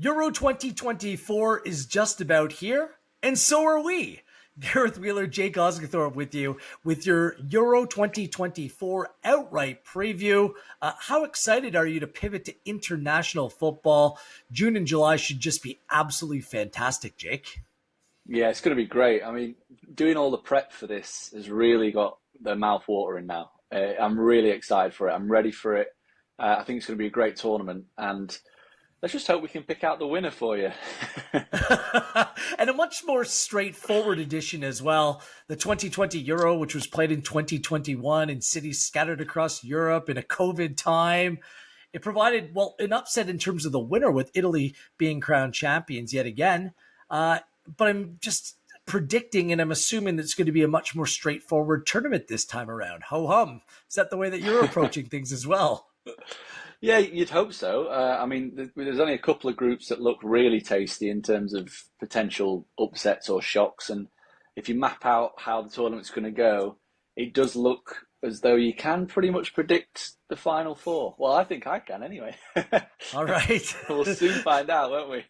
Euro 2024 is just about here, and so are we. Gareth Wheeler, Jake Osgathorpe with you with your Euro 2024 outright preview. How excited are you to pivot to international football? June and July should just be absolutely fantastic, Jake. Yeah, it's going to be great. I mean, doing all the prep for this has really got the mouth watering now. I'm really excited for it. I'm ready for it. I think it's going to be a great tournament, and let's just hope we can pick out the winner for you. And a much more straightforward edition as well. The 2020 Euro, which was played in 2021 in cities scattered across Europe in a COVID time. It provided, well, an upset in terms of the winner with Italy being crowned champions yet again. But I'm just predicting and I'm assuming that it's going to be a much more straightforward tournament this time around. Ho hum. Is that the way that you're approaching things as well? Yeah, you'd hope so. I mean, there's only a couple of groups that look really tasty in terms of potential upsets or shocks. And if you map out how the tournament's going to go, it does look as though you can pretty much predict the final four. Well, I think I can anyway. All right. We'll soon find out, won't we?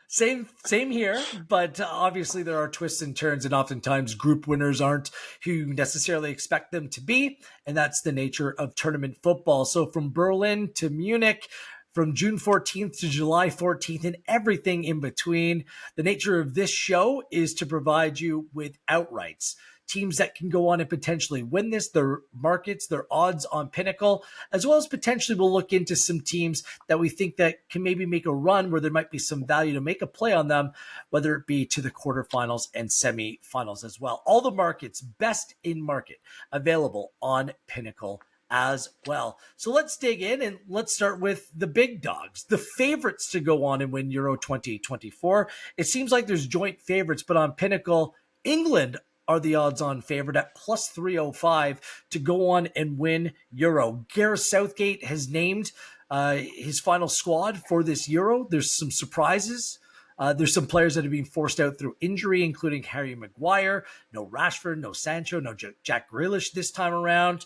Same here, but obviously there are twists and turns, and oftentimes group winners aren't who you necessarily expect them to be, and that's the nature of tournament football. So from Berlin to Munich, from June 14th to July 14th, and everything in between, the nature of this show is to provide you with outrights. Teams that can go on and potentially win this, their markets, their odds on Pinnacle, as well as potentially we'll look into some teams that we think that can maybe make a run where there might be some value to make a play on them, whether it be to the quarterfinals and semifinals as well. All the markets, best in market, available on Pinnacle as well. So let's dig in and let's start with the big dogs, the favorites to go on and win Euro 2024. It seems like there's joint favorites, but on Pinnacle, England are the odds-on favorite at plus 305 to go on and win Euro. Gareth Southgate has named his final squad for this Euro. There's some surprises. There's some players that are being forced out through injury, including Harry Maguire, no Rashford, no Sancho, no Jack Grealish this time around.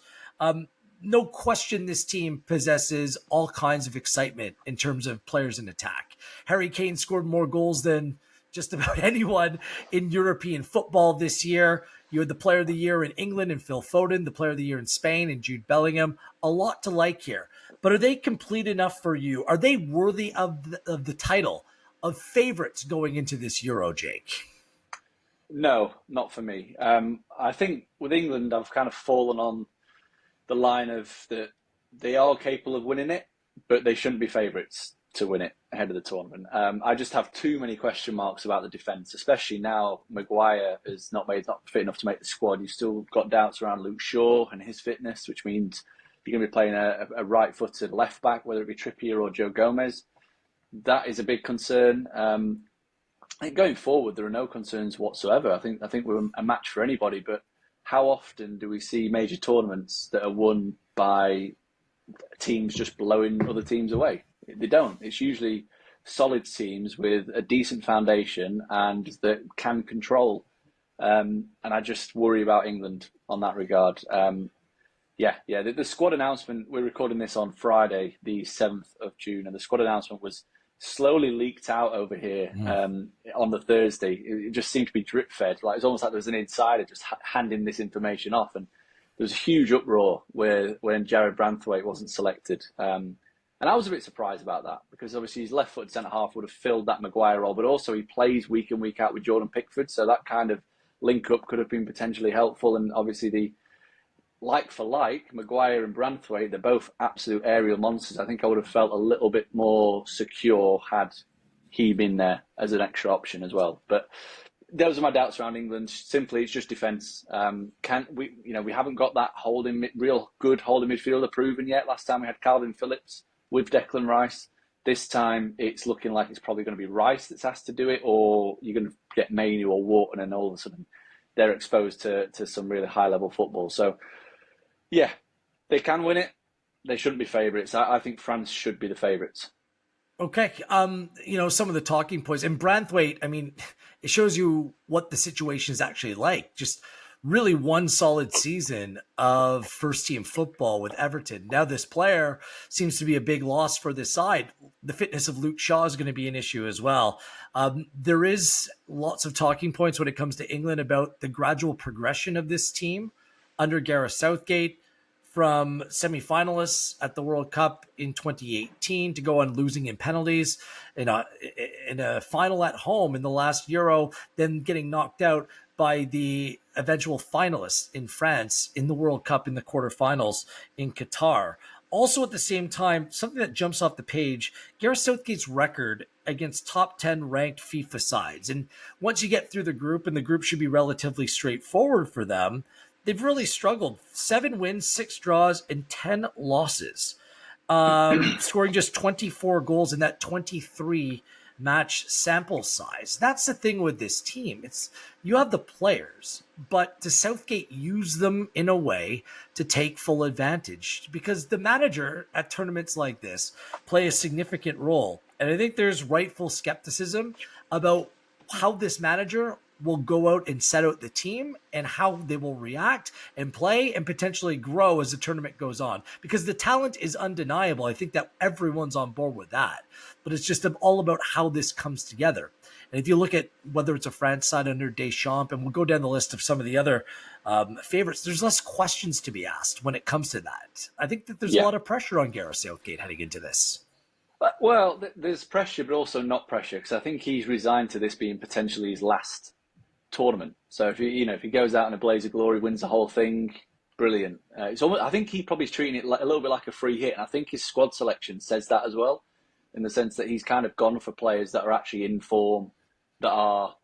No question this team possesses all kinds of excitement in terms of players in attack. Harry Kane scored more goals than just about anyone in European football this year. You had the player of the year in England and Phil Foden, the player of the year in Spain and Jude Bellingham. A lot to like here. But are they complete enough for you? Are they worthy of the title of favorites going into this Euro, Jake? No, not for me. I think with England, I've kind of fallen on the line of that they are capable of winning it, but they shouldn't be favourites to win it ahead of the tournament. I just have too many question marks about the defence, especially now Maguire is not fit enough to make the squad. You've still got doubts around Luke Shaw and his fitness, which means you're going to be playing a right-footed left back, whether it be Trippier or Joe Gomez. That is a big concern. I think going forward, there are no concerns whatsoever. I think we're a match for anybody, but how often do we see major tournaments that are won by teams just blowing other teams away? They don't. It's usually solid teams with a decent foundation and that can control. And I just worry about England on that regard. The squad announcement, we're recording this on Friday, the 7th of June, and the squad announcement was slowly leaked out over here on the Thursday. It just seemed to be drip fed. Like, it's almost like there was an insider just handing this information off. And there was a huge uproar when Jared Branthwaite wasn't selected. And I was a bit surprised about that because obviously his left-footed centre-half would have filled that Maguire role, but also he plays week in, week out with Jordan Pickford, so that kind of link-up could have been potentially helpful. And obviously the like-for-like, Maguire and Branthwaite, they're both absolute aerial monsters. I think I would have felt a little bit more secure had he been there as an extra option as well. But those are my doubts around England. Simply, it's just defence. We haven't got that real good holding midfielder proven yet. Last time we had Calvin Phillips with Declan Rice. This time it's looking like it's probably going to be Rice that's asked to do it, or you're going to get Mainoo or Wharton, and all of a sudden they're exposed to some really high-level football. So, yeah, they can win it. They shouldn't be favourites. I think France should be the favourites. Okay. Some of the talking points. And Branthwaite, I mean, it shows you what the situation is actually like. Just really one solid season of first team football with Everton. Now this player seems to be a big loss for this side. The fitness of Luke Shaw is going to be an issue as well. There is lots of talking points when it comes to England about the gradual progression of this team under Gareth Southgate, from semifinalists at the World Cup in 2018 to go on losing in penalties in a final at home in the last Euro, then getting knocked out by the eventual finalists in France in the World Cup in the quarterfinals in Qatar. Also at the same time, something that jumps off the page, Gareth Southgate's record against top 10 ranked FIFA sides. And once you get through the group, and the group should be relatively straightforward for them, they've really struggled. 7 wins, 6 draws, and 10 losses. Scoring just 24 goals in that 23 match sample size. That's the thing with this team. It's you have the players, but does Southgate use them in a way to take full advantage? Because the manager at tournaments like this play a significant role. And I think there's rightful skepticism about how this manager will go out and set out the team and how they will react and play and potentially grow as the tournament goes on, because the talent is undeniable. I think that everyone's on board with that, but it's just all about how this comes together. And if you look at whether it's a France side under Deschamps, and we'll go down the list of some of the other favorites, there's less questions to be asked when it comes to that. I think that there's a lot of pressure on Gareth Southgate heading into this. Well, there's pressure, but also not pressure, because I think he's resigned to this being potentially his last tournament. So if he goes out in a blaze of glory, wins the whole thing, brilliant. It's almost, I think he probably is treating it a little bit like a free hit, and I think his squad selection says that as well, in the sense that he's kind of gone for players that are actually in form, that are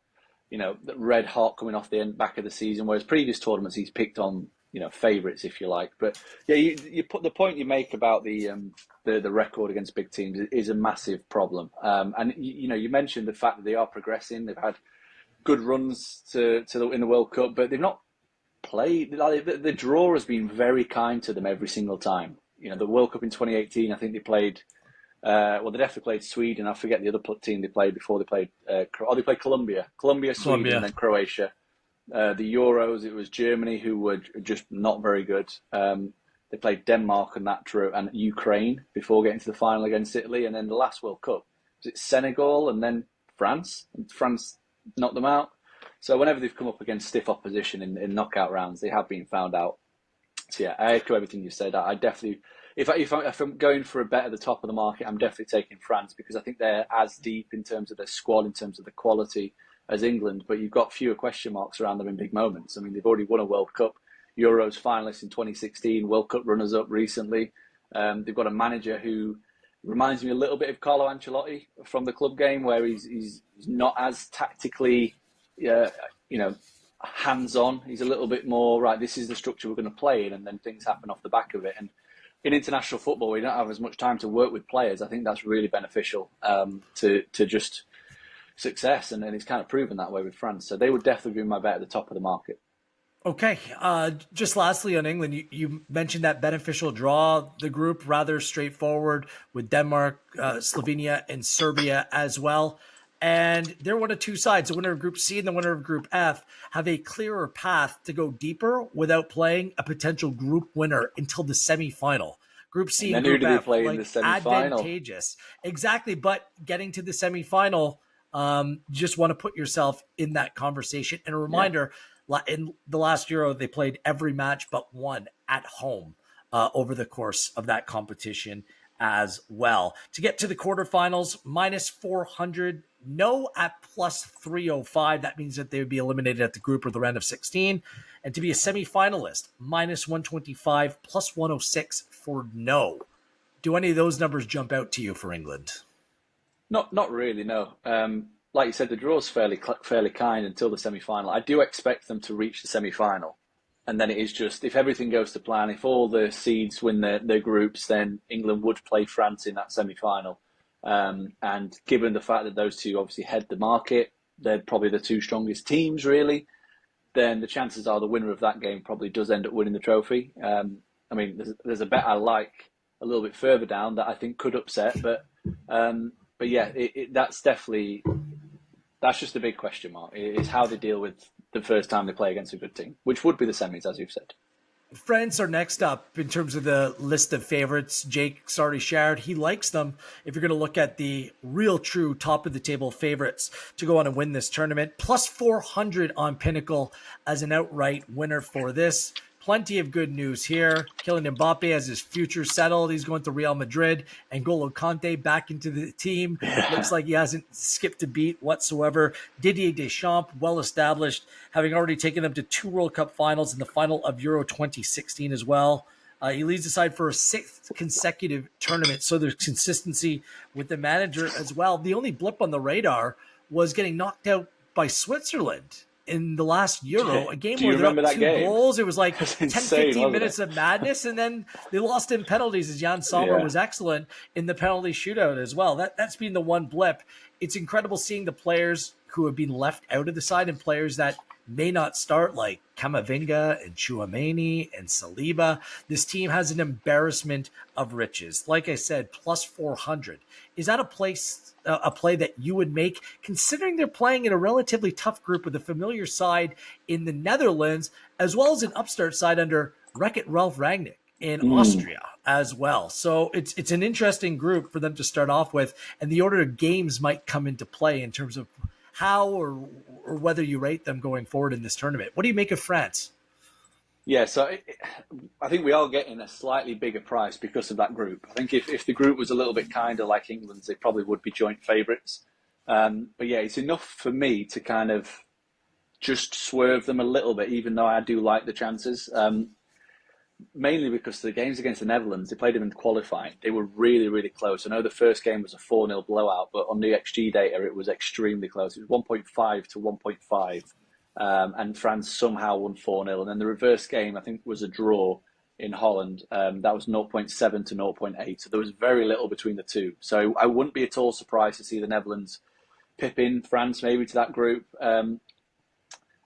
red hot coming off the back of the season. Whereas previous tournaments he's picked on favourites, if you like. But yeah, you put the point you make about the record against big teams is a massive problem. And you mentioned the fact that they are progressing. They've had good runs in the World Cup, but they've not played. The draw has been very kind to them every single time. The World Cup in 2018, I think they played. They definitely played Sweden. I forget the other team they played before. They played. They played Colombia, Sweden, and then Croatia. The Euros, it was Germany, who were just not very good. They played Denmark and that drew, and Ukraine before getting to the final against Italy, and then the last World Cup was it Senegal and then France. And France knocked them out. So whenever they've come up against stiff opposition in knockout rounds, they have been found out. So yeah, I echo everything you said. I definitely, if I'm going for a bet at the top of the market, I'm definitely taking France, because I think they're as deep in terms of their squad, in terms of the quality, as England, but you've got fewer question marks around them in big moments. I mean, they've already won a World Cup, Euros finalists in 2016, World Cup runners-up recently. They've got a manager who reminds me a little bit of Carlo Ancelotti from the club game, where he's not as tactically, hands-on. He's a little bit more, right, this is the structure we're going to play in, and then things happen off the back of it. And in international football, we don't have as much time to work with players. I think that's really beneficial to just success, and it's kind of proven that way with France. So they would definitely be my bet at the top of the market. Okay. Just lastly on England, you mentioned that beneficial draw. The group rather straightforward with Denmark, Slovenia, and Serbia as well. And they're one of two sides. The winner of Group C and the winner of Group F have a clearer path to go deeper without playing a potential group winner until the semifinal. Group C and Group F, advantageous. Exactly, but getting to the semifinal, you just want to put yourself in that conversation. And a reminder, in the last Euro, they played every match but one at home over the course of that competition as well. To get to the quarterfinals, minus 400, no at plus 305. That means that they would be eliminated at the group or the round of 16. And to be a semifinalist, minus 125, plus 106 for no. Do any of those numbers jump out to you for England? Not really, no. Like you said, the draw's fairly kind until the semi-final. I do expect them to reach the semi-final. And then it is just, if everything goes to plan, if all the seeds win their groups, then England would play France in that semi-final. And given the fact that those two obviously head the market, they're probably the two strongest teams, really, then the chances are the winner of that game probably does end up winning the trophy. I mean, there's a bet I like a little bit further down that I think could upset, but yeah, that's just a big question mark. Is how they deal with the first time they play against a good team, which would be the semis, as you've said. France are next up in terms of the list of favorites. Jake's already shared. He likes them. If you're going to look at the real true top of the table favorites to go on and win this tournament, plus 400 on Pinnacle as an outright winner for this. Plenty of good news here. Kylian Mbappe has his future settled. He's going to Real Madrid, and N'Golo Kanté back into the team. Looks like he hasn't skipped a beat whatsoever. Didier Deschamps, well established, having already taken them to 2 World Cup finals and the final of Euro 2016 as well. He leads the side for a 6th consecutive tournament, so there's consistency with the manager as well. The only blip on the radar was getting knocked out by Switzerland in the last Euro, a game where they're up 2 goals. It was like 10, 15 minutes of madness, and then they lost in penalties as Jan Sommer was excellent in the penalty shootout as well. That's been the one blip. It's incredible seeing the players who have been left out of the side and players that may not start, like Camavinga and Tchouaméni and Saliba. This team has an embarrassment of riches. Like I said, plus 400. Is that a play that you would make, considering they're playing in a relatively tough group with a familiar side in the Netherlands, as well as an upstart side under Wreck-It Ralph Rangnick in Austria as well? So it's an interesting group for them to start off with, and the order of games might come into play in terms of how or whether you rate them going forward in this tournament. What do you make of France? Yeah, so I think we are getting a slightly bigger price because of that group. I think if the group was a little bit kinder like England's, they probably would be joint favourites. But yeah, it's enough for me to kind of just swerve them a little bit, even though I do like the chances. Mainly because the games against the Netherlands, they played them in qualifying. They were really, really close. I know the first game was a 4-0 blowout, but on the XG data, it was extremely close. It was 1.5 to 1.5. And France somehow won 4-0. And then the reverse game, I think, was a draw in Holland. That was 0.7 to 0.8. So there was very little between the two. So I wouldn't be at all surprised to see the Netherlands pip in France maybe to that group.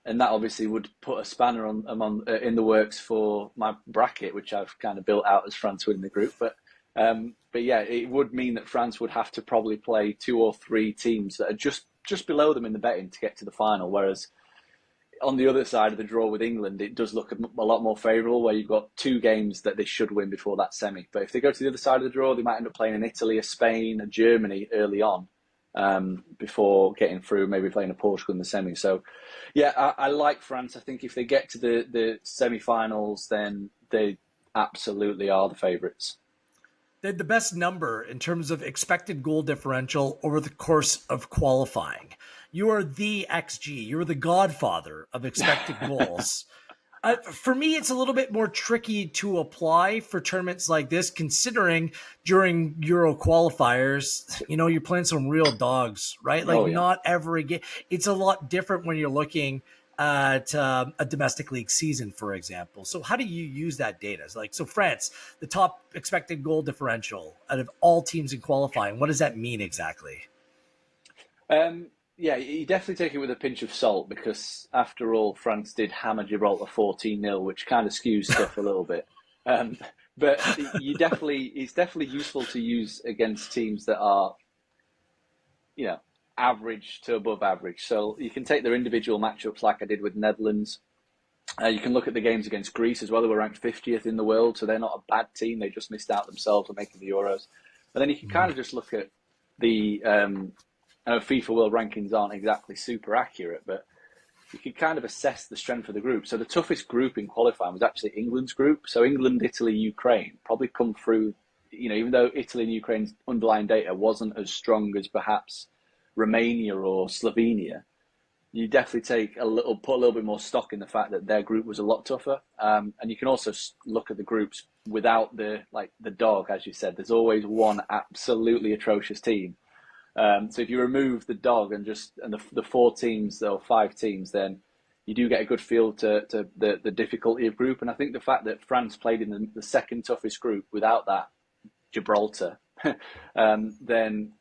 And that obviously would put a spanner in the works for my bracket, which I've kind of built out as France winning the group. But yeah, it would mean that France would have to probably play 2 or 3 teams that are just below them in the betting to get to the final. Whereas on the other side of the draw with England, it does look a lot more favourable, where you've got 2 games that they should win before that semi. But if they go to the other side of the draw, they might end up playing in Italy, or Spain, or Germany early on. Before getting through, maybe playing a Portugal in the semi. So, yeah, I like France. I think if they get to the semi-finals, then they absolutely are the favourites. They had the best number in terms of expected goal differential over the course of qualifying. You are the XG. You're the godfather of expected goals. For me, it's a little bit more tricky to apply for tournaments like this, considering during Euro qualifiers, you're playing some real dogs, right? Like not every game. It's a lot different when you're looking at a domestic league season, for example. So how do you use that data? So France, the top expected goal differential out of all teams in qualifying, what does that mean exactly? Yeah, you definitely take it with a pinch of salt, because after all, France did hammer Gibraltar 14-0, which kind of skews stuff a little bit. But it's definitely useful to use against teams that are, average to above average. So you can take their individual matchups like I did with Netherlands. You can look at the games against Greece as well. They were ranked 50th in the world, so they're not a bad team. They just missed out themselves on making the Euros. But then you can kind of just look at the... I know FIFA World Rankings aren't exactly super accurate, but you can kind of assess the strength of the group. So the toughest group in qualifying was actually England's group. So England, Italy, Ukraine probably come through, even though Italy and Ukraine's underlying data wasn't as strong as perhaps Romania or Slovenia, you definitely put a little bit more stock in the fact that their group was a lot tougher. And you can also look at the groups without the dog, as you said. There's always one absolutely atrocious team. So if you remove the dog and the 4 teams or 5 teams, then you do get a good feel to the difficulty of group. And I think the fact that France played in the second toughest group without that Gibraltar, then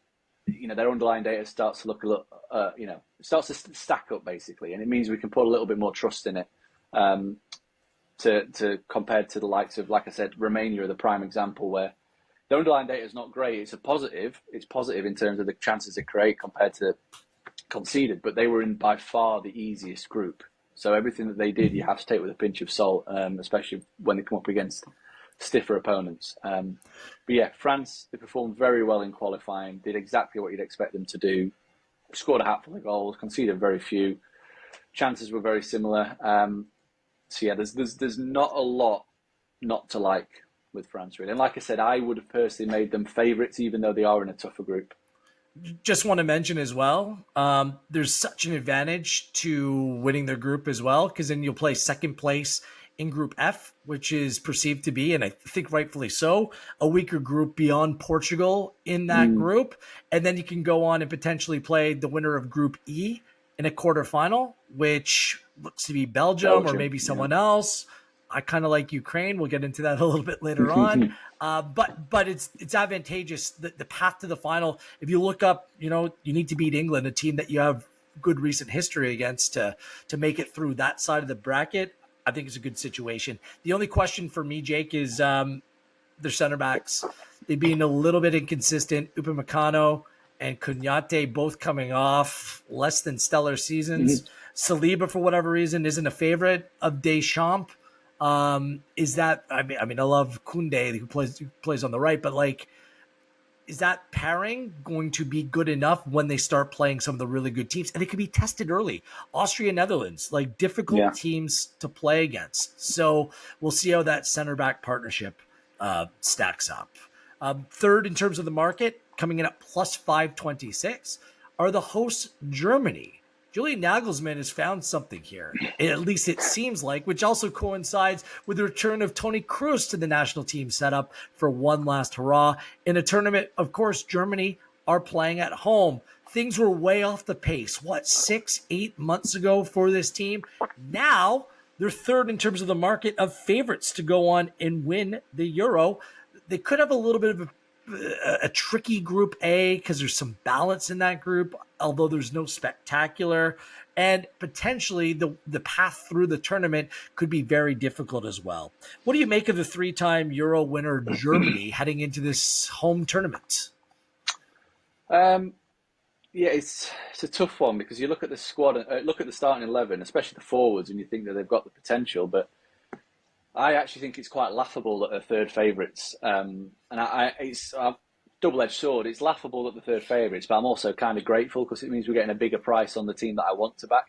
their underlying data starts to look a little, starts to stack up basically, and it means we can put a little bit more trust in it. To compared to the likes of, like I said, Romania are the prime example where the underlying data is not great. It's positive in terms of the chances they create compared to conceded, but they were in by far the easiest group. So everything that they did, you have to take with a pinch of salt, especially when they come up against stiffer opponents. But yeah, France, they performed very well in qualifying, did exactly what you'd expect them to do, scored a hatful of goals, conceded very few. Chances were very similar. So yeah, there's not a lot not to like with France, really. And like I said, I would have personally made them favourites, even though they are in a tougher group. Just want to mention as well, there's such an advantage to winning their group as well, because then you'll play second place in Group F, which is perceived to be, and I think rightfully so, a weaker group beyond Portugal in that group. And then you can go on and potentially play the winner of Group E in a quarterfinal, which looks to be Belgium or Belgium, maybe yeah. someone else. I kind of like Ukraine. We'll get into that a little bit later on. But it's advantageous, the path to the final. If you look up, you need to beat England, a team that you have good recent history against, to make it through that side of the bracket. I think it's a good situation. The only question for me, Jake, is their center backs. They've been a little bit inconsistent. Upamecano and Cunhate both coming off less than stellar seasons. Saliba, for whatever reason, isn't a favorite of Deschamps. Is that? I mean, I love Koundé who plays on the right, but like, is that pairing going to be good enough when they start playing some of the really good teams? And it could be tested early. Austria, Netherlands, like difficult teams to play against. So we'll see how that center back partnership stacks up. Third in terms of the market, coming in at plus 526, are the hosts Germany. Julian Nagelsmann has found something here, at least it seems like, which also coincides with the return of Toni Kroos to the national team setup for one last hurrah. In a tournament, of course, Germany are playing at home. Things were way off the pace, 6-8 months ago for this team? Now, they're third in terms of the market of favorites to go on and win the Euro. They could have a little bit of a tricky Group A because there's some balance in that group, although there's no spectacular, and potentially the path through the tournament could be very difficult as well. What do you make of the 3-time Euro winner Germany heading into this home tournament? Yeah, it's a tough one because you look at the squad, look at the starting 11, especially the forwards, and you think that they've got the potential, but I actually think it's quite laughable that they're third favourites. And it's a double-edged sword. It's laughable that they're third favourites, but I'm also kind of grateful because it means we're getting a bigger price on the team that I want to back,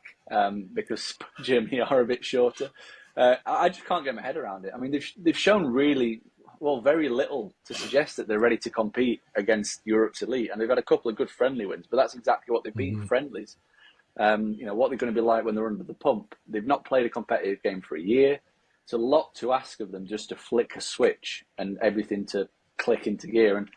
because Germany are a bit shorter. I just can't get my head around it. I mean, they've shown really, very little to suggest that they're ready to compete against Europe's elite. And they've had a couple of good friendly wins, but that's exactly what they've been, friendlies. What they're going to be like when they're under the pump. They've not played a competitive game for a year. It's a lot to ask of them just to flick a switch and everything to click into gear. And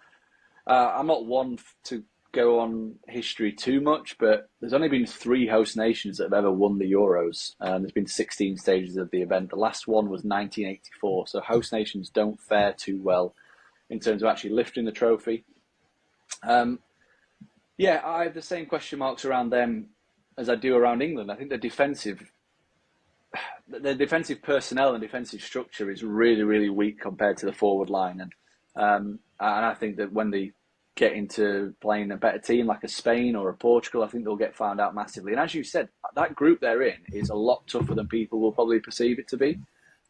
I'm not one to go on history too much, but there's only been 3 host nations that have ever won the Euros. There's been 16 stages of the event. The last one was 1984. So host nations don't fare too well in terms of actually lifting the trophy. I have the same question marks around them as I do around England. I think the defensive personnel and defensive structure is really, really weak compared to the forward line. And I think that when they get into playing a better team like a Spain or a Portugal, I think they'll get found out massively. And as you said, that group they're in is a lot tougher than people will probably perceive it to be.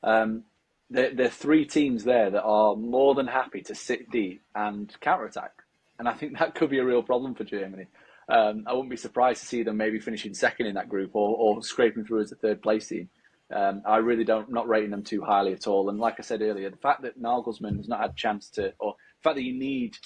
There are 3 teams there that are more than happy to sit deep and counterattack. And I think that could be a real problem for Germany. I wouldn't be surprised to see them maybe finishing second in that group or scraping through as a third place team. I really not rating them too highly at all. And like I said earlier, the fact that Nagelsmann has not had a chance to, or the fact that you need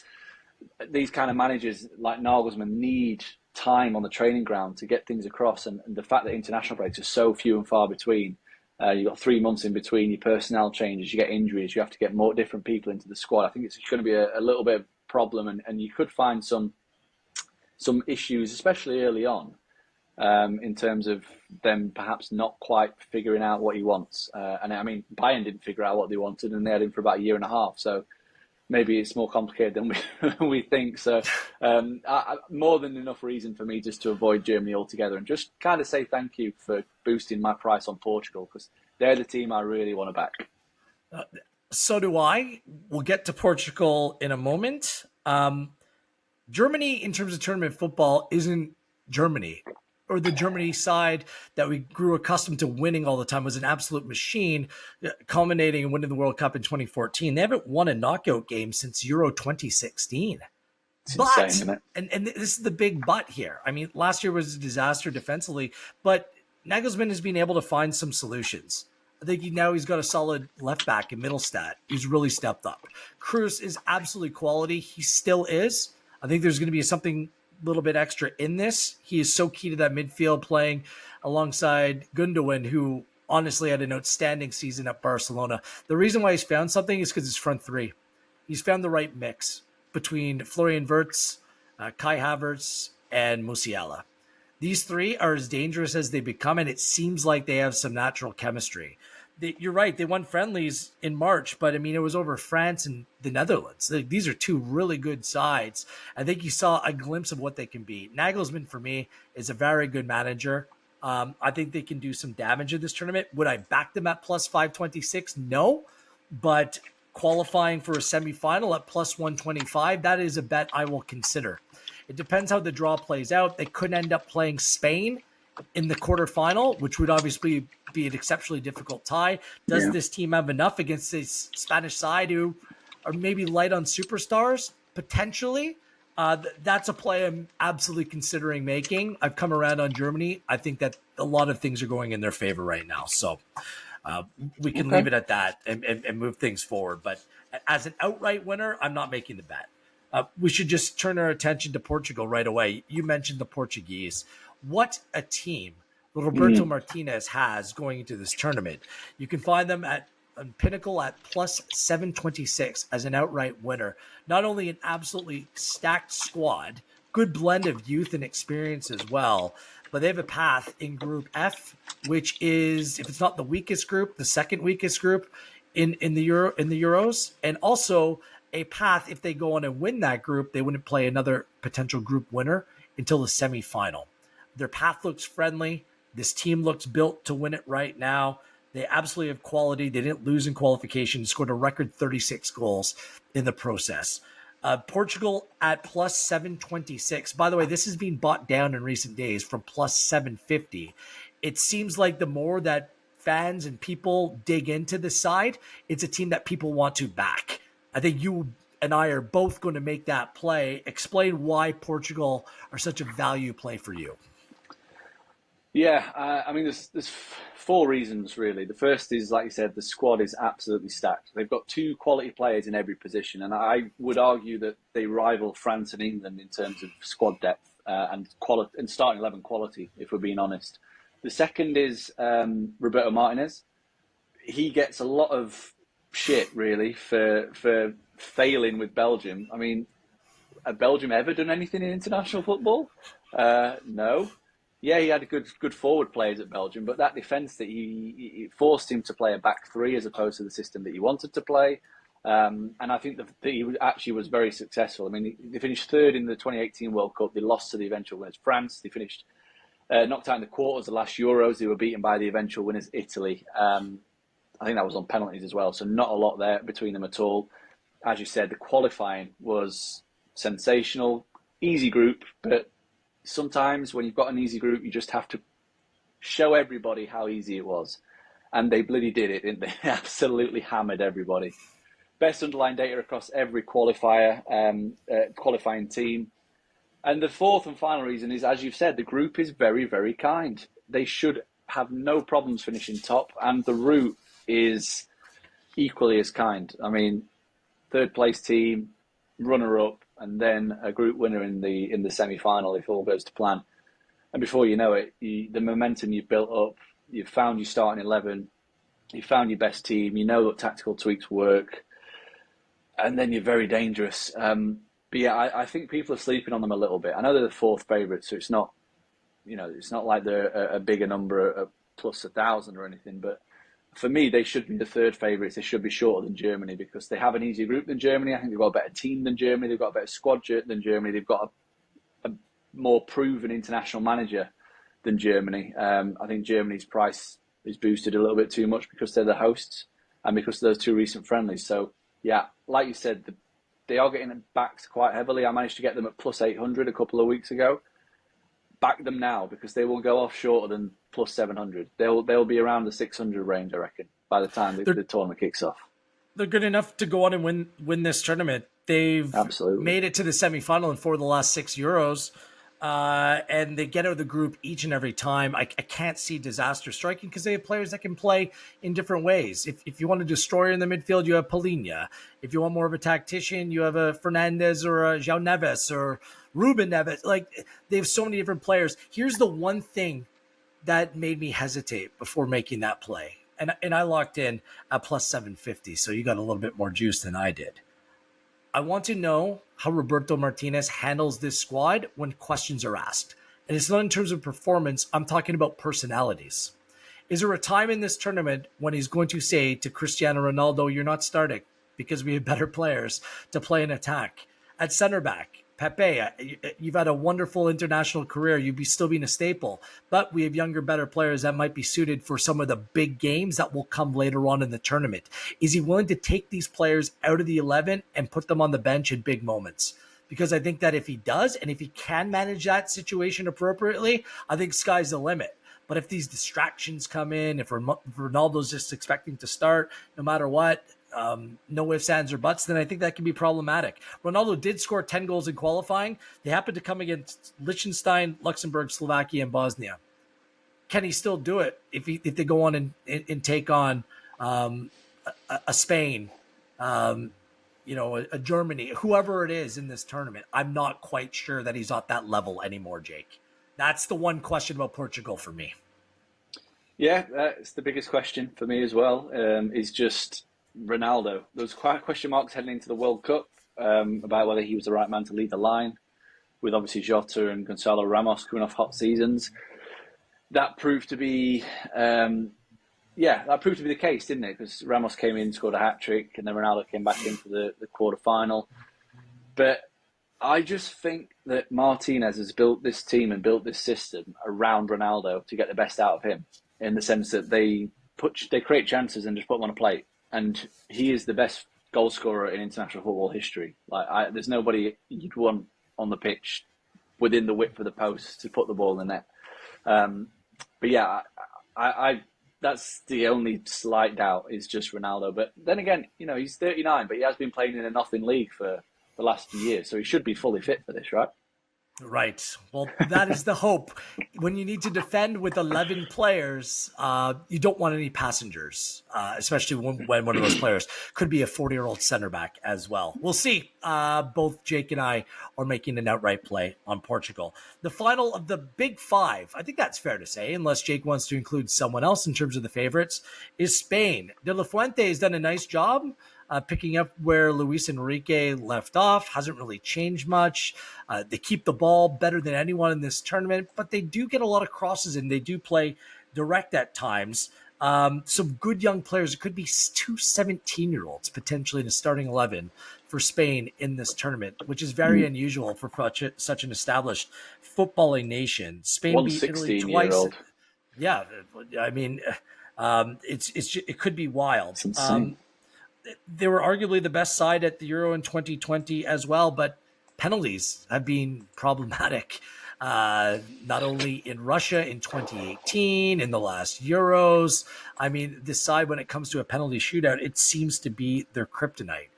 these kind of managers like Nagelsmann need time on the training ground to get things across, and the fact that international breaks are so few and far between. You've got 3 months in between your personnel changes, you get injuries, you have to get more different people into the squad. I think it's going to be a little bit of a problem, and you could find some issues, especially early on, in terms of them perhaps not quite figuring out what he wants. And I mean, Bayern didn't figure out what they wanted, and they had him for about a year and a half. So maybe it's more complicated than we think. So more than enough reason for me just to avoid Germany altogether and just kind of say thank you for boosting my price on Portugal, because they're the team I really want to back. So do I. We'll get to Portugal in a moment. Germany, in terms of tournament football, isn't Germany. or the Germany side that we grew accustomed to winning all the time was an absolute machine, culminating in winning the World Cup in 2014. They haven't won a knockout game since Euro 2016. It's insane, But, isn't it? and this is the big but here. I mean, last year was a disaster defensively, but Nagelsmann has been able to find some solutions. I think he's got a solid left back in Middlestat. He's really stepped up. Cruz is absolutely quality. He still is. I think there's going to be something a little bit extra in this. He is so key to that midfield, playing alongside Gundogan, who honestly had an outstanding season at Barcelona. The reason why he's found something is because it's front three. He's found the right mix between Florian Wirtz, Kai Havertz, and Musiala. These three are as dangerous as they become, and it seems like they have some natural chemistry. You're right, they won friendlies in March, but I mean, it was over France and the Netherlands. These are two really good sides. I think you saw a glimpse of what they can be. Nagelsmann, for me, is a very good manager. I think they can do some damage in this tournament. Would I back them at plus 526? No, but qualifying for a semifinal at plus 125, that is a bet I will consider. It depends how the draw plays out. They could end up playing Spain in the quarterfinal, which would obviously be an exceptionally difficult tie. Does this team have enough against this Spanish side who are maybe light on superstars? Potentially. That's a play I'm absolutely considering making. I've come around on Germany. I think that a lot of things are going in their favor right now. So we can leave it at that and move things forward. But as an outright winner, I'm not making the bet. We should just turn our attention to Portugal right away. You mentioned the Portuguese. What a team Roberto Martinez has going into this tournament. You can find them on Pinnacle at plus 726 as an outright winner. Not only an absolutely stacked squad, good blend of youth and experience as well, but they have a path in Group F, which is, if it's not the weakest group, the second weakest group in the Euros, and also a path, if they go on and win that group, they wouldn't play another potential group winner until the semifinal. Their path looks friendly. This team looks built to win it right now. They absolutely have quality. They didn't lose in qualification, scored a record 36 goals in the process. Portugal at plus 726. By the way, this has been bought down in recent days from plus 750. It seems like the more that fans and people dig into the side, it's a team that people want to back. I think you and I are both going to make that play. Explain why Portugal are such a value play for you. Yeah, I mean, there's four reasons really. The first is, like you said, the squad is absolutely stacked. They've got two quality players in every position, and I would argue that they rival France and England in terms of squad depth and quality and starting 11 quality, if we're being honest. The second is Roberto Martinez. He gets a lot of shit really for failing with Belgium. I mean, have Belgium ever done anything in international football? No. Yeah, he had good forward players at Belgium, but that defence that he forced him to play a back three as opposed to the system that he wanted to play. And I think that he actually was very successful. I mean, they finished third in the 2018 World Cup. They lost to the eventual winners, France. They finished knocked out in the quarters the last Euros. They were beaten by the eventual winners, Italy. I think that was on penalties as well, so not a lot there between them at all. As you said, the qualifying was sensational. Easy group, but sometimes when you've got an easy group, you just have to show everybody how easy it was. And they bloody did it, didn't they? Absolutely hammered everybody. Best underlying data across every qualifier, qualifying team. And the fourth and final reason is, as you've said, the group is very, very kind. They should have no problems finishing top, and the route is equally as kind. I mean, third place team, runner up, and then a group winner in the semi-final if all goes to plan. And before you know it, the momentum you've built up, you've found your starting 11, you've found your best team, you know that tactical tweaks work, and then you're very dangerous. But yeah, I think people are sleeping on them a little bit. I know they're the fourth favourite, so it's not, it's not like they're a bigger number, plus 1,000 or anything, but for me, they should be the third favourites. They should be shorter than Germany because they have an easier group than Germany. I think they've got a better team than Germany. They've got a better squad than Germany. They've got a more proven international manager than Germany. I think Germany's price is boosted a little bit too much because they're the hosts and because of those two recent friendlies. So, yeah, like you said, they are getting backed quite heavily. I managed to get them at plus 800 a couple of weeks ago. back them now because they will go off shorter than plus 700. They'll be around the 600 range, I reckon, by the time the tournament kicks off. They're good enough to go on and win this tournament. They've Absolutely made it to the semifinal in 4 of the last 6 Euros. And they get out of the group each and every time. I can't see disaster striking because they have players that can play in different ways. If you want a destroyer in the midfield, you have Polina. If you want more of a tactician, you have a Fernandez or a João Neves or Ruben Neves. Like, they have so many different players. Here's the one thing that made me hesitate before making that play. And I locked in at plus 750, so you got a little bit more juice than I did. I want to know how Roberto Martinez handles this squad when questions are asked. And it's not in terms of performance, I'm talking about personalities. Is there a time in this tournament when he's going to say to Cristiano Ronaldo, you're not starting because we have better players to play an attack? At center back, Pepe, you've had a wonderful international career. You'd be still being a staple, but we have younger, better players that might be suited for some of the big games that will come later on in the tournament. Is he willing to take these players out of the 11 and put them on the bench in big moments? Because I think that if he does, and if he can manage that situation appropriately, I think sky's the limit. But if these distractions come in, if Ronaldo's just expecting to start no matter what, no ifs, ands, or buts, then I think that can be problematic. Ronaldo did score 10 goals in qualifying. They happened to come against Liechtenstein, Luxembourg, Slovakia, and Bosnia. Can he still do it if they go on and take on a Spain, a Germany, whoever it is in this tournament? I'm not quite sure that he's at that level anymore, Jake. That's the one question about Portugal for me. Yeah, that's the biggest question for me as well, is just Ronaldo. There was quite question marks heading into the World Cup about whether he was the right man to lead the line, with obviously Jota and Gonzalo Ramos coming off hot seasons. That proved to be, the case, didn't it? Because Ramos came in, scored a hat-trick, and then Ronaldo came back in for the quarter-final. But I just think that Martinez has built this team and built this system around Ronaldo to get the best out of him, in the sense that they create chances and just put them on a plate. And he is the best goal scorer in international football history. There's nobody you'd want on the pitch within the width of the post to put the ball in the net. But yeah, I that's the only slight doubt is just Ronaldo. But then again, he's 39, but he has been playing in a nothing league for the last few years, so he should be fully fit for this, right? Right. Well, that is the hope. When you need to defend with 11 players, you don't want any passengers, especially when one of those players could be a 40-year-old center back as well. We'll see. Both Jake and I are making an outright play on Portugal. The final of the big five, I think that's fair to say, unless Jake wants to include someone else in terms of the favorites, is Spain. De La Fuente has done a nice job picking up where Luis Enrique left off. Hasn't really changed much. They keep the ball better than anyone in this tournament, but they do get a lot of crosses in. They do play direct at times. Some good young players. It could be 2 17-year-olds potentially in the starting 11 for Spain in this tournament, which is very unusual for such an established footballing nation. Spain beat Italy twice. Yeah, I mean, it could be wild. They were arguably the best side at the Euro in 2020 as well, but penalties have been problematic. Not only in Russia in 2018, in the last Euros. I mean, this side, when it comes to a penalty shootout, it seems to be their kryptonite.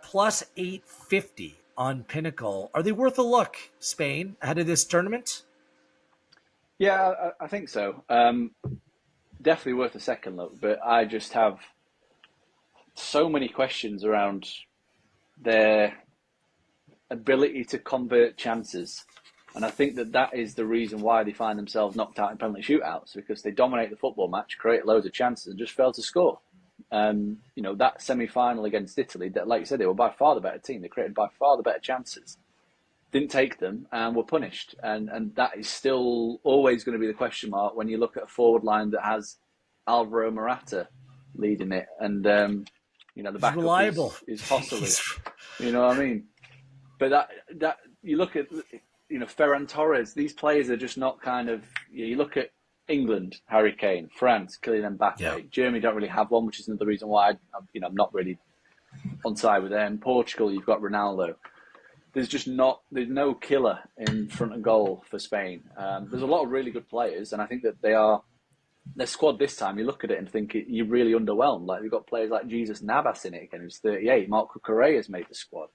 Plus 850 on Pinnacle. Are they worth a look, Spain, ahead of this tournament? Yeah, I think so. Definitely worth a second look, but I just have so many questions around their ability to convert chances. And I think that is the reason why they find themselves knocked out in penalty shootouts, because they dominate the football match, create loads of chances and just fail to score. That semi-final against Italy, that, like you said, they were by far the better team. They created by far the better chances. Didn't take them and were punished. And that is still always going to be the question mark when you look at a forward line that has Alvaro Morata leading it. And, the backup reliable. is Hosselu. You know what I mean? But that you look at, Ferran Torres, these players are just not kind of, you look at England, Harry Kane, France, Kylian Mbappe. Yeah. Germany don't really have one, which is another reason why I'm not really on side with them. Portugal, you've got Ronaldo. there's no killer in front of goal for Spain. There's a lot of really good players, and I think that their squad this time. You look at it and think you're really underwhelmed. Like we've got players like Jesus Navas in it again, who's 38. Marco Correa's made the squad,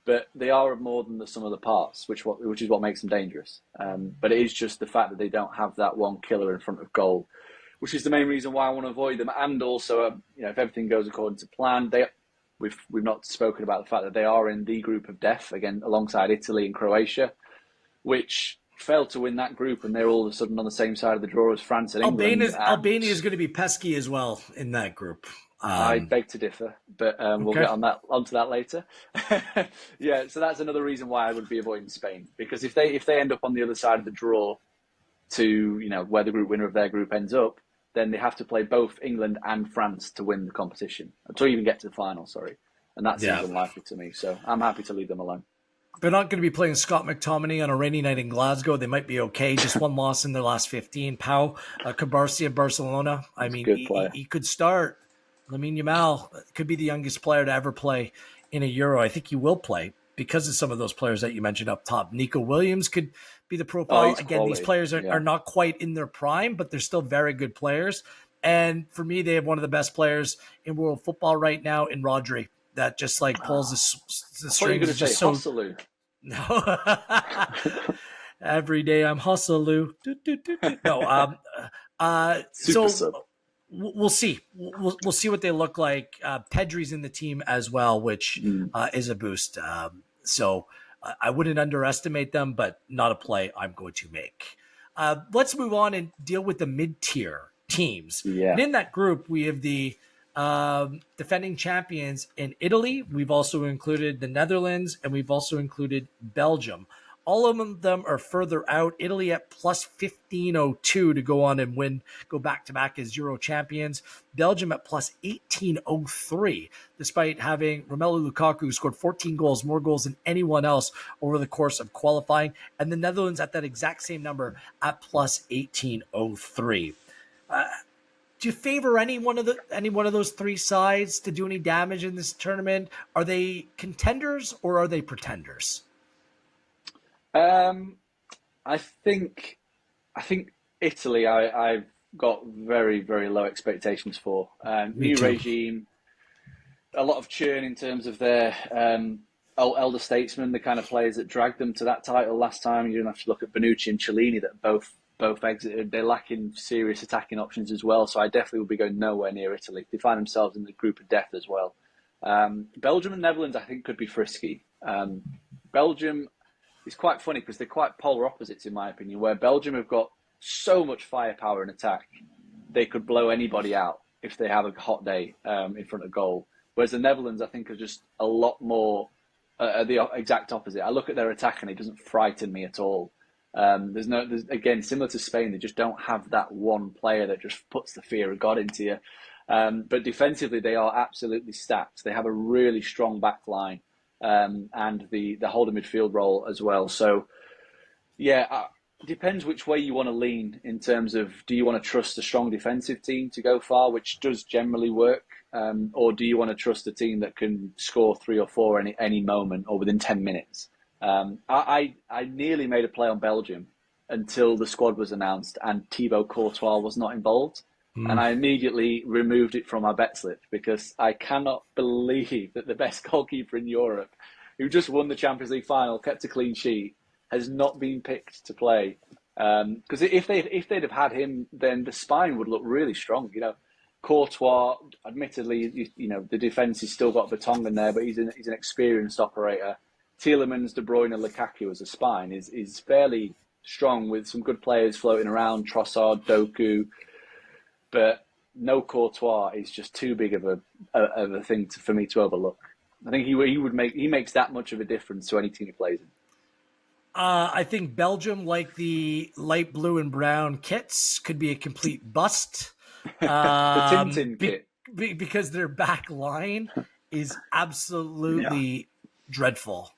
but they are more than the sum of the parts, which is what makes them dangerous. But it is just the fact that they don't have that one killer in front of goal, which is the main reason why I want to avoid them. And also, if everything goes according to plan, we've not spoken about the fact that they are in the group of death again, alongside Italy and Croatia, which failed to win that group, and they're all of a sudden on the same side of the draw as France and England. Albania is going to be pesky as well in that group. I beg to differ, but we'll get onto that later. Yeah, so that's another reason why I would be avoiding Spain, because if they end up on the other side of the draw to where the group winner of their group ends up, then they have to play both England and France to win the competition, to even get to the final. Sorry, and that seems unlikely to me. So I'm happy to leave them alone. They're not going to be playing Scott McTominay on a rainy night in Glasgow. They might be okay. Just one loss in their last 15. Pau Cubarsí of Barcelona. I mean, he could start. Lamine Yamal could be the youngest player to ever play in a Euro. I think he will play because of some of those players that you mentioned up top. Nico Williams could be the profile. Again, quality. These players are not quite in their prime, but they're still very good players. And for me, they have one of the best players in world football right now in Rodri. That just pulls the strings. Just say Hosselou. No. Every day I'm Hosselou. No. So we'll see. We'll see what they look like. Pedri's in the team as well, which is a boost. So I wouldn't underestimate them, but not a play I'm going to make. Let's move on and deal with the mid-tier teams. Yeah. And in that group, we have the defending champions in Italy. We've also included the Netherlands, and we've also included Belgium. All of them are further out. Italy at plus 1502 to go on and go back-to-back as Euro champions. Belgium at plus 1803, despite having Romelu Lukaku, who scored 14 goals, more goals than anyone else over the course of qualifying. And the Netherlands at that exact same number at plus 1803. Do you favor any one of those three sides to do any damage in this tournament? Are they contenders or are they pretenders? I think Italy. I've got very, very low expectations for. New regime, a lot of churn in terms of their elder statesmen, the kind of players that dragged them to that title last time. You don't have to look at Bonucci and Chiellini that both exited. They're lacking serious attacking options as well. So I definitely will be going nowhere near Italy. They find themselves in the group of death as well. Belgium and Netherlands, I think, could be frisky. Belgium. It's quite funny because they're quite polar opposites, in my opinion, where Belgium have got so much firepower in attack, they could blow anybody out if they have a hot day in front of goal. Whereas the Netherlands, I think, are just a lot more the exact opposite. I look at their attack and it doesn't frighten me at all. There's again, similar to Spain, they just don't have that one player that just puts the fear of God into you. But defensively, they are absolutely stacked. They have a really strong back line. And the holding midfield role as well. So, depends which way you want to lean in terms of, do you want to trust a strong defensive team to go far, which does generally work, or do you want to trust a team that can score 3 or 4 any moment or within 10 minutes? I nearly made a play on Belgium until the squad was announced and Thibaut Courtois was not involved. And I immediately removed it from our bet slip because I cannot believe that the best goalkeeper in Europe, who just won the Champions League final, kept a clean sheet, has not been picked to play. Because if they'd have had him, then the spine would look really strong. Courtois, admittedly, the defence has still got Vertonghen there, but he's an experienced operator. Tielemans, De Bruyne, and Lukaku as a spine is fairly strong with some good players floating around, Trossard, Doku. But no Courtois is just too big of a thing for me to overlook. I think he makes that much of a difference to any team he plays in. I think Belgium, like the light blue and brown kits, could be a complete bust. The Tintin kit. Because their back line is absolutely dreadful.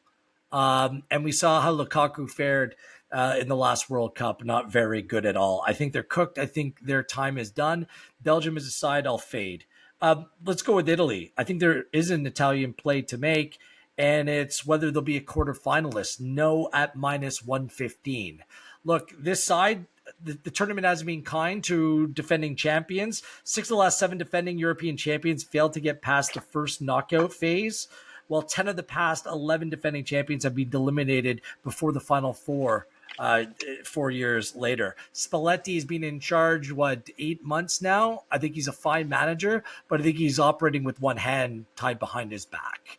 And we saw how Lukaku fared in the last World Cup, not very good at all. I think they're cooked. I think their time is done. Belgium is a side I'll fade. Let's go with Italy. I think there is an Italian play to make. and it's whether they'll be a quarterfinalist. No at minus 115. Look, this side, the tournament has been kind to defending champions. 6 of the last 7 defending European champions failed to get past the first knockout phase, while 10 of the past 11 defending champions have been eliminated before the final four. 4 years later, Spalletti has been in charge 8 months now. I think he's a fine manager, but I think he's operating with one hand tied behind his back.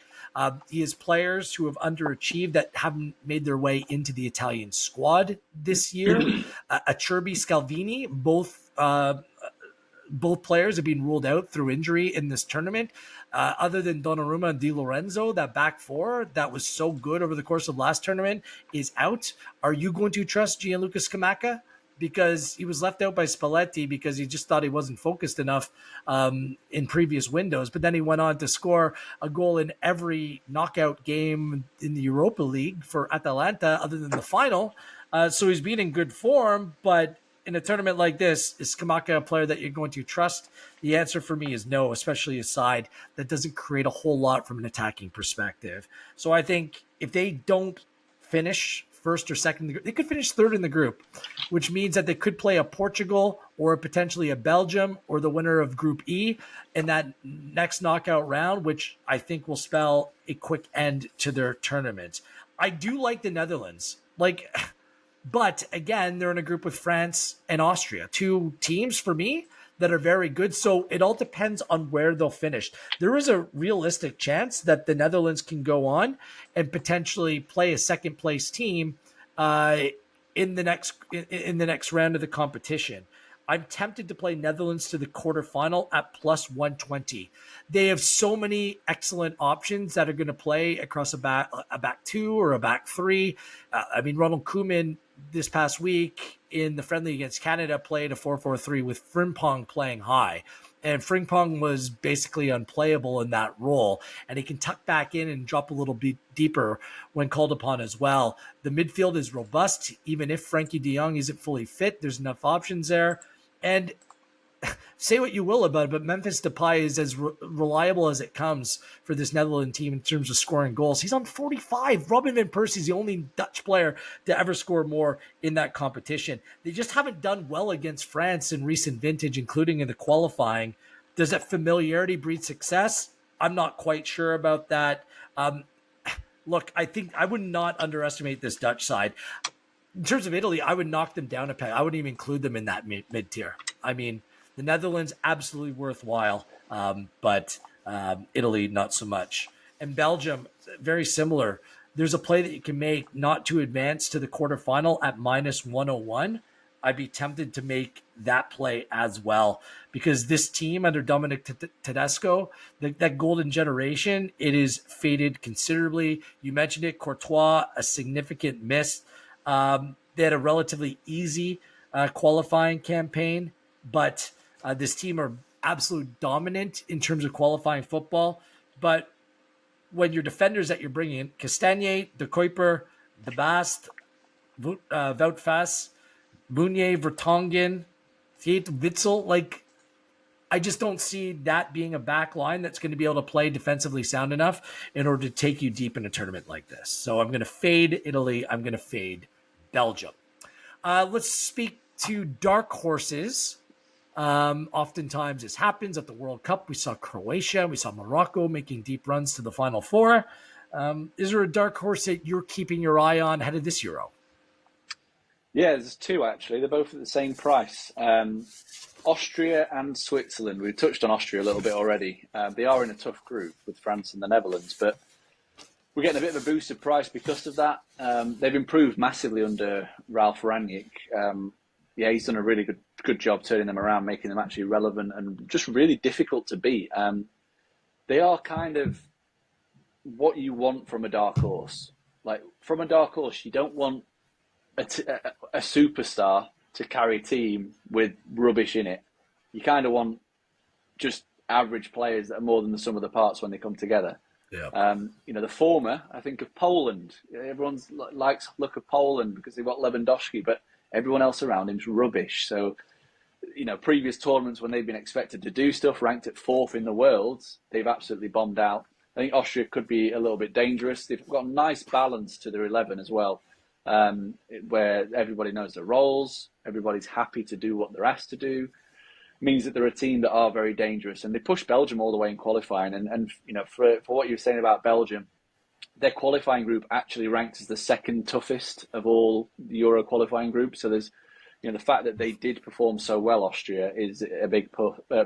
He has players who have underachieved that haven't made their way into the Italian squad this year. Acerbi, Scalvini, both players have been ruled out through injury in this tournament. Other than Donnarumma and Di Lorenzo, that back four that was so good over the course of last tournament is out. Are you going to trust Gianluca Scamacca? Because he was left out by Spalletti because he just thought he wasn't focused enough in previous windows. But then he went on to score a goal in every knockout game in the Europa League for Atalanta other than the final. So he's been in good form, but in a tournament like this, is Scamacca a player that you're going to trust? The answer for me is no, especially a side that doesn't create a whole lot from an attacking perspective. So I think if they don't finish first or second in the group, they could finish third in the group, which means that they could play a Portugal or potentially a Belgium or the winner of Group E in that next knockout round, which I think will spell a quick end to their tournament. I do like the Netherlands. But again, they're in a group with France and Austria, 2 teams for me that are very good. So it all depends on where they'll finish. There is a realistic chance that the Netherlands can go on and potentially play a second place team in the next round of the competition. I'm tempted to play Netherlands to the quarterfinal at plus 120. They have so many excellent options that are going to play across a back 2 or a back 3. Ronald Koeman this past week in the friendly against Canada played a 4-4-3 with Frimpong playing high. And Frimpong was basically unplayable in that role. And he can tuck back in and drop a little bit deeper when called upon as well. The midfield is robust. Even if Frankie de Jong isn't fully fit, there's enough options there. And say what you will about it, but Memphis Depay is as reliable as it comes for this Netherlands team in terms of scoring goals. He's on 45. Robin van Persie is the only Dutch player to ever score more in that competition. They just haven't done well against France in recent vintage, including in the qualifying. Does that familiarity breed success? I'm not quite sure about that. Look, I think I would not underestimate this Dutch side. In terms of Italy, I would knock them down a peg. I wouldn't even include them in that mid-tier. The Netherlands, absolutely worthwhile, but Italy, not so much. And Belgium, very similar. There's a play that you can make not to advance to the quarterfinal at minus 101. I'd be tempted to make that play as well because this team under Dominic Tedesco, that golden generation, it is faded considerably. You mentioned it, Courtois, a significant miss. They had a relatively easy qualifying campaign, but this team are absolute dominant in terms of qualifying football. But when your defenders that you're bringing in, Castagne, De Kuiper, De Bast, Wout Faes, Meunier, Vertonghen, Thiet Witsel, I just don't see that being a back line that's going to be able to play defensively sound enough in order to take you deep in a tournament like this. So I'm going to fade Italy. I'm going to fade Belgium. Let's speak to dark horses. Oftentimes this happens at the World Cup. We saw Croatia, we saw Morocco making deep runs to the Final Four. Is there a dark horse that you're keeping your eye on ahead of this Euro? Yeah, there's 2 actually. They're both at the same price. Austria and Switzerland. We touched on Austria a little bit already. They are in a tough group with France and the Netherlands, but we're getting a bit of a boosted price because of that. They've improved massively under Ralf Rangnick. He's done a really good job turning them around, making them actually relevant and just really difficult to beat. They are kind of what you want from a dark horse. From a dark horse, you don't want a superstar to carry a team with rubbish in it. You kind of want just average players that are more than the sum of the parts when they come together. Yeah. The former, I think of Poland. Everyone likes look of Poland because they've got Lewandowski, but everyone else around him's rubbish. So, previous tournaments when they've been expected to do stuff, ranked at 4th in the world, they've absolutely bombed out. I think Austria could be a little bit dangerous. They've got a nice balance to their 11 as well, where everybody knows their roles, everybody's happy to do what they're asked to do. It means that they're a team that are very dangerous, and they pushed Belgium all the way in qualifying. And for what you were saying about Belgium, their qualifying group actually ranks as the second toughest of all the Euro qualifying groups. So there's, the fact that they did perform so well, Austria, is a big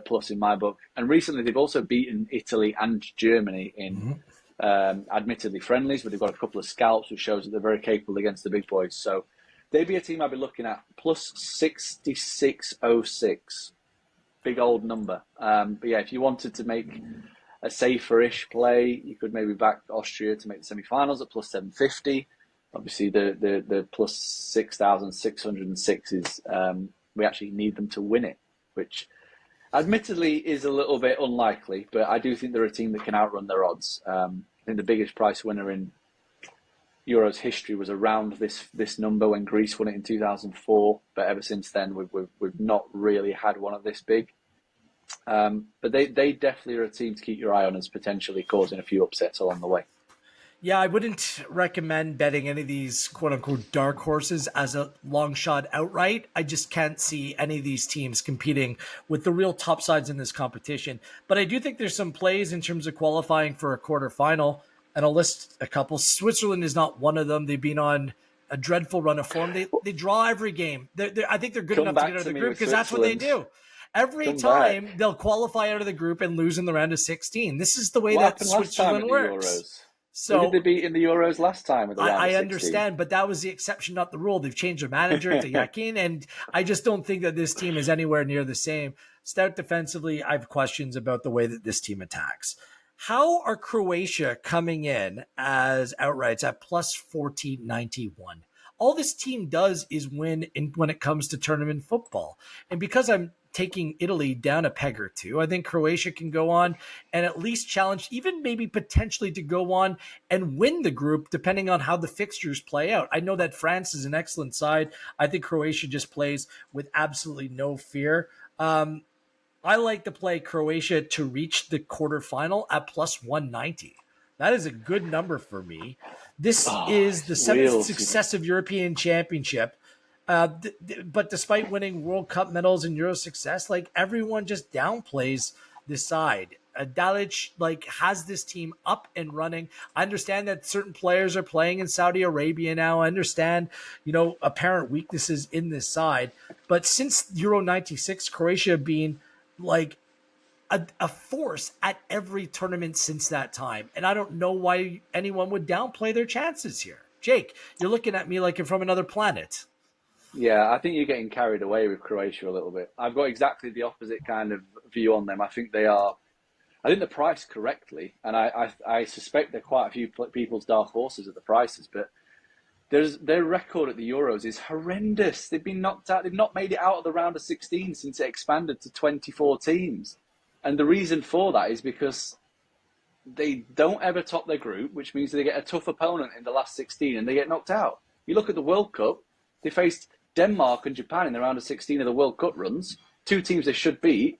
plus in my book. And recently they've also beaten Italy and Germany in admittedly friendlies, but they've got a couple of scalps, which shows that they're very capable against the big boys. So they'd be a team I'd be looking at, plus 66.06. Big old number. But yeah, if you wanted to make a safer-ish play, you could maybe back Austria to make the semi-finals at plus 750. Obviously, the plus 6,606 is we actually need them to win it, which admittedly is a little bit unlikely, but I do think they're a team that can outrun their odds. I think the biggest price winner in Euros history was around this number when Greece won it in 2004, but ever since then we've not really had one of this big. But they definitely are a team to keep your eye on as potentially causing a few upsets along the way. Yeah, I wouldn't recommend betting any of these quote-unquote dark horses as a long shot outright. I just can't see any of these teams competing with the real top sides in this competition. But I do think there's some plays in terms of qualifying for a quarterfinal, and I'll list a couple. Switzerland is not one of them. They've been on a dreadful run of form. They draw every game. I think they're good enough to get out of the group because that's what they do. Every time they'll qualify out of the group and lose in the round of 16. This is the way that Switzerland works. So who did they beat in the Euros last time with the round of 16? I understand, but that was the exception, not the rule. They've changed their manager to Yakin, and I just don't think that this team is anywhere near the same. Stout defensively, I have questions about the way that this team attacks. How are Croatia coming in as outrights at plus 1491? All this team does is win when it comes to tournament football. And because I'm taking Italy down a peg or two, I think Croatia can go on and at least challenge, even maybe potentially to go on and win the group, depending on how the fixtures play out. I know that France is an excellent side. I think Croatia just plays with absolutely no fear. I like to play Croatia to reach the quarterfinal at plus 190. That is a good number for me. This is the seventh successive European championship. But despite winning World Cup medals and Euro success, everyone just downplays this side. Dalic has this team up and running. I understand that certain players are playing in Saudi Arabia now. I understand, apparent weaknesses in this side. But since Euro 96, Croatia being a force at every tournament since that time. And I don't know why anyone would downplay their chances here. Jake, you're looking at me like you're from another planet. Yeah, I think you're getting carried away with Croatia a little bit. I've got exactly the opposite kind of view on them. I think they're priced correctly, and I suspect they're quite a few people's dark horses at the prices, but their record at the Euros is horrendous. They've been knocked out. They've not made it out of the round of 16 since it expanded to 24 teams. And the reason for that is because they don't ever top their group, which means they get a tough opponent in the last 16 and they get knocked out. You look at the World Cup, they faced Denmark and Japan in the round of 16 of the World Cup runs, two teams they should beat.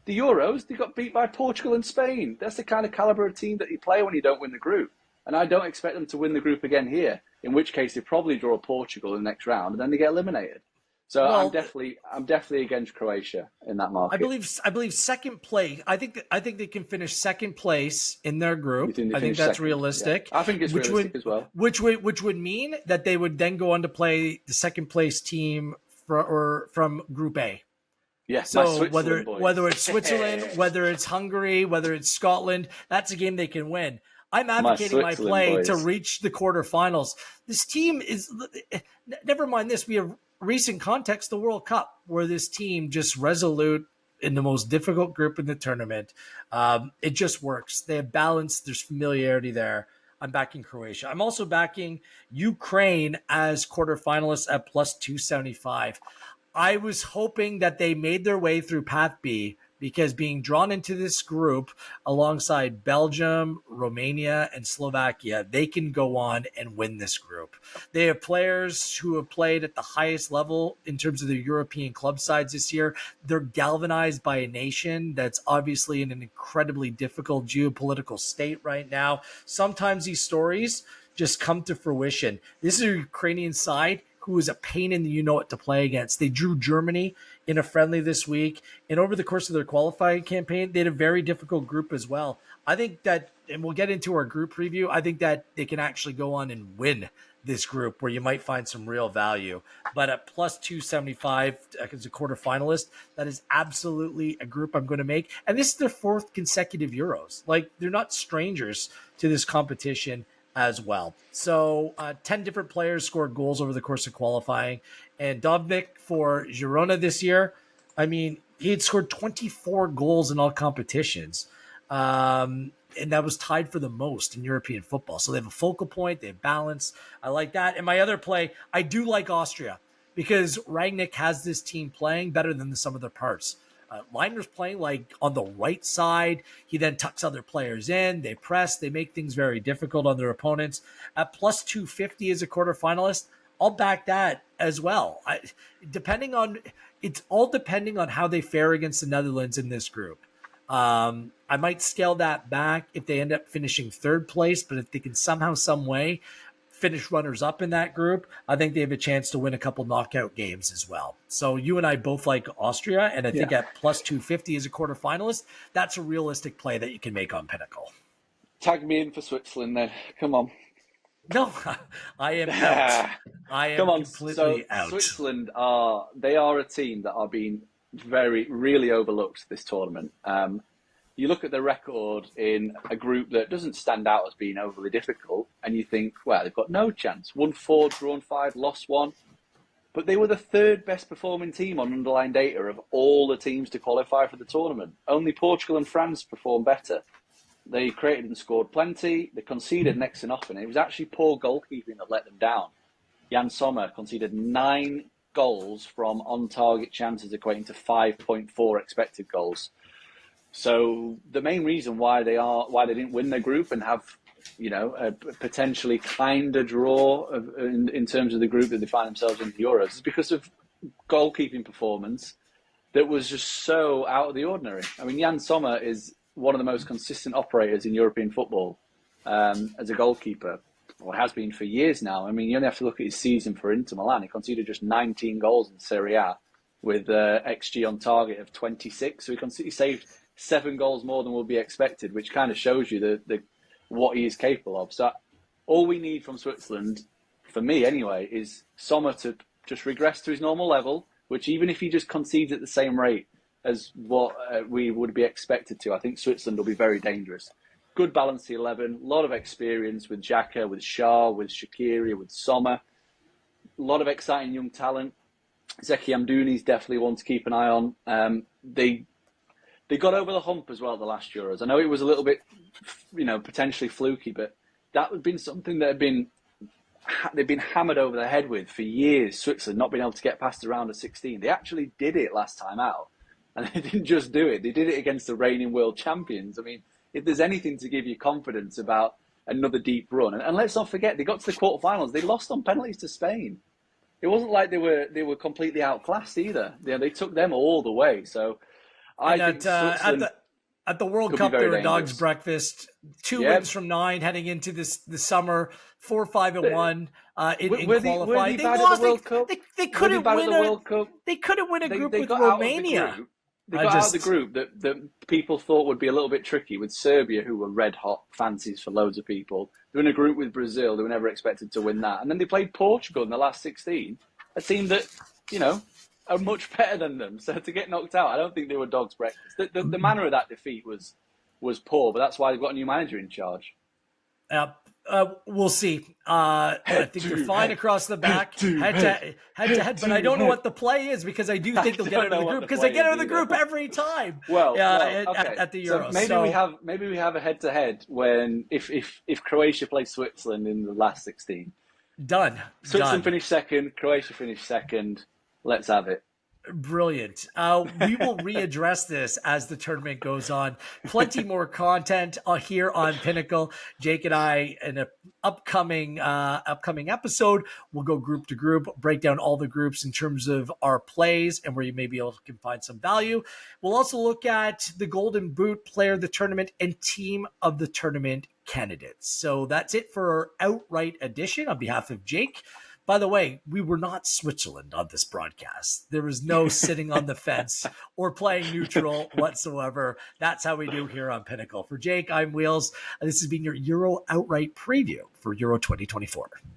The Euros, they got beat by Portugal and Spain. That's the kind of calibre of team that you play when you don't win the group. And I don't expect them to win the group again here, in which case they probably draw Portugal in the next round and then they get eliminated. So I'm definitely against Croatia in that market. I believe second place. I think they can finish second place in their group. I think that's realistic. Yeah. I think it's realistic as well. Which would mean that they would then go on to play the second place team from Group A. Yeah. So whether it's Switzerland, whether it's Hungary, whether it's Scotland, that's a game they can win. I'm advocating my play to reach the quarterfinals. This team is. Never mind this. We have recent context, the World Cup, where this team just resolute in the most difficult group in the tournament. It just works. They have balance. There's familiarity there. I'm backing Croatia. I'm also backing Ukraine as quarterfinalists at plus 275. I was hoping that they made their way through Path B because being drawn into this group alongside Belgium, Romania, and Slovakia, they can go on and win this group. They have players who have played at the highest level in terms of their European club sides this year. They're galvanized by a nation that's obviously in an incredibly difficult geopolitical state right now. Sometimes these stories just come to fruition. This is a Ukrainian side who is a pain in the you-know-what to play against. They drew Germany in a friendly this week, and over the course of their qualifying campaign, they had a very difficult group as well. I think that, and we'll get into our group preview, I think that they can actually go on and win this group where you might find some real value. But at plus 275 as a quarterfinalist, that is absolutely a group I'm going to make. And this is their fourth consecutive Euros. Like, they're not strangers to this competition as well. So 10 different players scored goals over the course of qualifying. And Dovnik for Girona this year, I mean, he had scored 24 goals in all competitions. And that was tied for the most in European football. So they have a focal point, they have balance. I like that. And my other play, I do like Austria because Rangnick has this team playing better than the sum of their parts. Liner's playing like on the right side. He then tucks other players in. They press. They make things very difficult on their opponents. At plus 250 as a quarterfinalist, I'll back that as well. It's all depending on how they fare against the Netherlands in this group. I might scale that back if they end up finishing third place, but if they can somehow, some way finish runners up in that group, I think they have a chance to win a couple knockout games as well. So you and I both like Austria, and I think at plus 250 as a quarterfinalist, that's a realistic play that you can make on Pinnacle. Tag me in for Switzerland then. Come on. No, I am out. I am completely out. Switzerland they are a team that are being really overlooked this tournament. You look at the record in a group that doesn't stand out as being overly difficult, and you think, well, they've got no chance. Won 4, drawn 5, lost 1. But they were the third best performing team on underlying data of all the teams to qualify for the tournament. Only Portugal and France performed better. They created and scored plenty. They conceded next to nothing. It was actually poor goalkeeping that let them down. Jan Sommer conceded 9 goals from on-target chances, equating to 5.4 expected goals. So the main reason why they didn't win their group and have, a potentially kinder draw in terms of the group that they find themselves in the Euros is because of goalkeeping performance that was just so out of the ordinary. I mean, Jan Sommer is one of the most consistent operators in European football as a goalkeeper, or has been for years now. I mean, you only have to look at his season for Inter Milan. He conceded just 19 goals in Serie A with XG on target of 26. So he saved 7 goals more than would be expected, which kind of shows you the what he is capable of. So all we need from Switzerland, for me anyway, is Sommer to just regress to his normal level, which even if he just concedes at the same rate as what we would be expected to, I think Switzerland will be very dangerous. Good balanced 11, a lot of experience with Xhaka, with Shah, with Shaqiri, with Sommer. A lot of exciting young talent. Zeki Amdouni is definitely one to keep an eye on. They got over the hump as well the last Euros. I know it was a little bit, potentially fluky, but that had been something that they've been hammered over the head with for years. Switzerland not being able to get past the round of 16. They actually did it last time out, and they didn't just do it. They did it against the reigning world champions. I mean, if there's anything to give you confidence about another deep run, and let's not forget, they got to the quarterfinals. They lost on penalties to Spain. It wasn't like they were completely outclassed either. They took them all the way. So I think Switzerland at the World Cup, they were dog's breakfast. 2 wins from 9 heading into the summer. 4-5-1 in qualifying. They lost. They couldn't win a World Cup. They couldn't win a group with Romania. They got out of the group that people thought would be a little bit tricky with Serbia, who were red hot fancies for loads of people. They were in a group with Brazil. They were never expected to win that. And then they played Portugal in the last 16, a team that, are much better than them. So to get knocked out, I don't think they were dog's breakfast. The manner of that defeat was poor, but that's why they've got a new manager in charge. We'll see. I think they're fine across the back, head to head. But I don't know what the play is because I do think they'll get out of the group because they get out of the group every time. Okay. At the Euros. So maybe we have a head to head when if Croatia plays Switzerland in the last 16. Done. Switzerland finished second. Croatia finished second. Let's have it. Brilliant. We will readdress this as the tournament goes on. Plenty more content here on Pinnacle. Jake and I, in an upcoming episode, we'll go group to group, break down all the groups in terms of our plays and where you may be able to find some value. We'll also look at the Golden Boot, Player of the Tournament, and Team of the Tournament candidates. So that's it for our outright edition. On behalf of Jake, by the way, we were not Switzerland on this broadcast. There was no sitting on the fence or playing neutral whatsoever. That's how we do here on Pinnacle. For Jake, I'm Wheels. This has been your Euro outright preview for Euro 2024.